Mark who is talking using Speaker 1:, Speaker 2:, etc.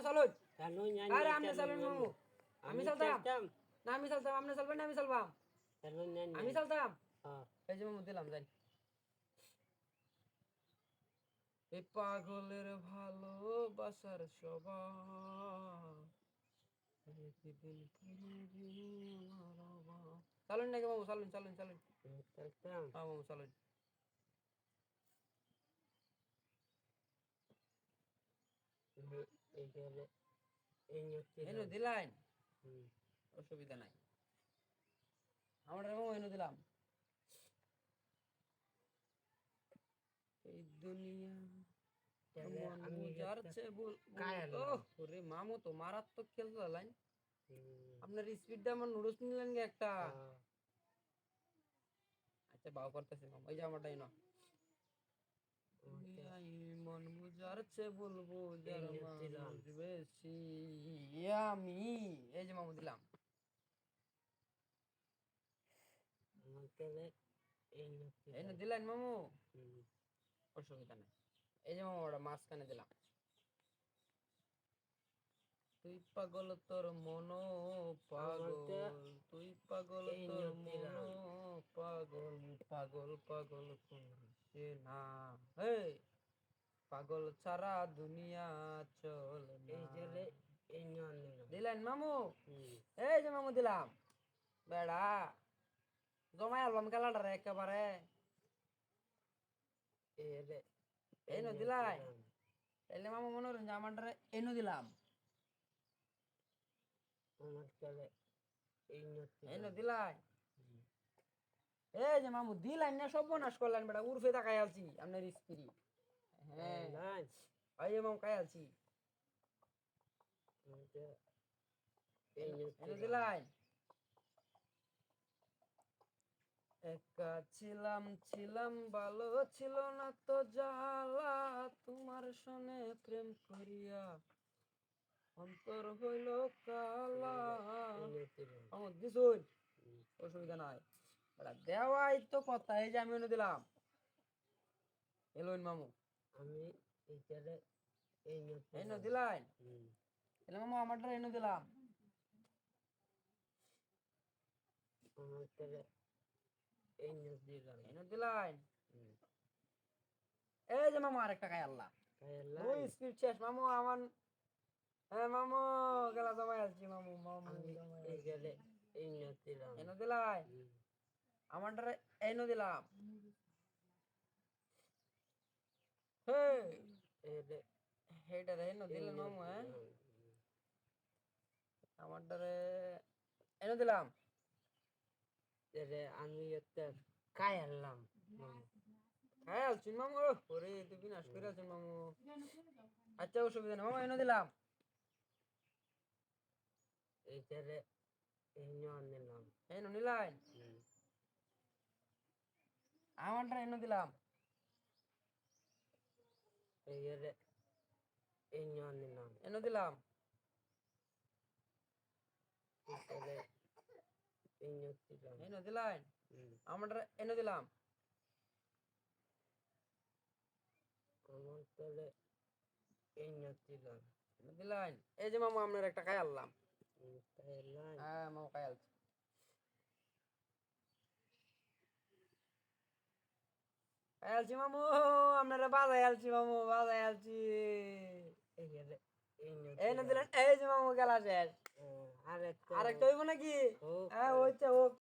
Speaker 1: চলুন।
Speaker 2: Salon yan.
Speaker 1: আরে আপনি চলুন মামু। আমি চলতাম।
Speaker 2: Tam.
Speaker 1: না আমি চলতাম, আপনি চলবেন না আমি চলবাম।
Speaker 2: Salon yan.
Speaker 1: আমি চলতাম।
Speaker 2: Ah.
Speaker 1: এই যে মামু দিলাম যাই। এই পাগলের ভালোবাসার স্বভাব একদিন ফিরবি আমার অভাব। চলুন নাকি মামু, চলুন চলুন চলুন।
Speaker 2: Tam.
Speaker 1: হ্যাঁ মামু চলুন। এনে দিলাইন, অসুবিধা নাই। আমার মামু এনে দিলাম। এই দুনিয়া মন বুঝার চেয়ে ওরে মামু তো মারাত্মক খেলতে লাইন। আপনার স্পিডটা আমার নুডলস নিলেন গে একটা। আচ্ছা বাও করতেছি মামু, এই যে আমারটাই না। মন বুঝার চেয়ে বলবো যার মানুষ বেশি আমি। এই যে মামু দিলাম। এই না দিলেন মামু, অসুবিধা নাই। এই যে মামু ওটা মাঝখানে দিলাম। তুই পাগল তোর মন পাগল, তুই পাগল তোর মন পাগল, পাগল পাগল করছে না। এই পাগল ছাড়া দুনিয়া চলে না। দিলেন মামু, এই যে মামু দিলাম। বেড়া জমাই অ্যালবাম খেলাটা একেবারে এই দিলাই। তাইলে মামু মনে করেন যে আমারটা এনে দিলাম। এই দিলাই। এই যে মামু দিলাই না, সর্বনাশ করলেন বেটা, উর্ফে তাকাই আছি আপনার স্ত্রী। হ্যাঁ এই যে মামু কাই আছি। এনে দিলাই। একা ছিলাম ছিলাম ভালো ছিল না তো জ্বালা, তোমার সনে প্রেম করিয়া অন্তর হইল কালা। আমার দিছুন, অসুবিধা নাই। দেওয়াই তো কথা। এই যে আমি এনে দিলাম। এলোন মামু, আমি এনে দিলাই। এলে মামু আমারটা এনে দিলাম। এনে দিলাই। এই যে মামু আরেকটা খাই আল্লাহ। ওই স্পিড শেষ মামু আমার। হ্যাঁ মামু গেলা জমাই আসছি মামু। মামু এনে দিলাই। আমারটা এনে দিলাম। হেটা এনে দিলেন মামু। হ্যাঁ আমারটারে এনে দিলাম। আমি খাই আনলাম খাই আলছি মামু। ওরে তুই বিনাশ করে আছেন মামু। আচ্ছা অসুবিধা নেই মামু, এনে দিলাম। এনে নিলাই। আমারটা এনে দিলাম। এনে দিলাম। এনে দিলাই। আমারটা এনে দিলাম। এনে দিলাই। এই যে মামু আপনার একটা খাই আনলাম। হ্যাঁ মামু খাই আলছি। খাই আলছি মামু, আপনারা বাজাই আলছি মামু, বাজাই আলছি। এনে দিলেন। এই যে মামু গেলা শেষ। আরেকটা হইব নাকি? হ্যাঁ ওইটা হোক।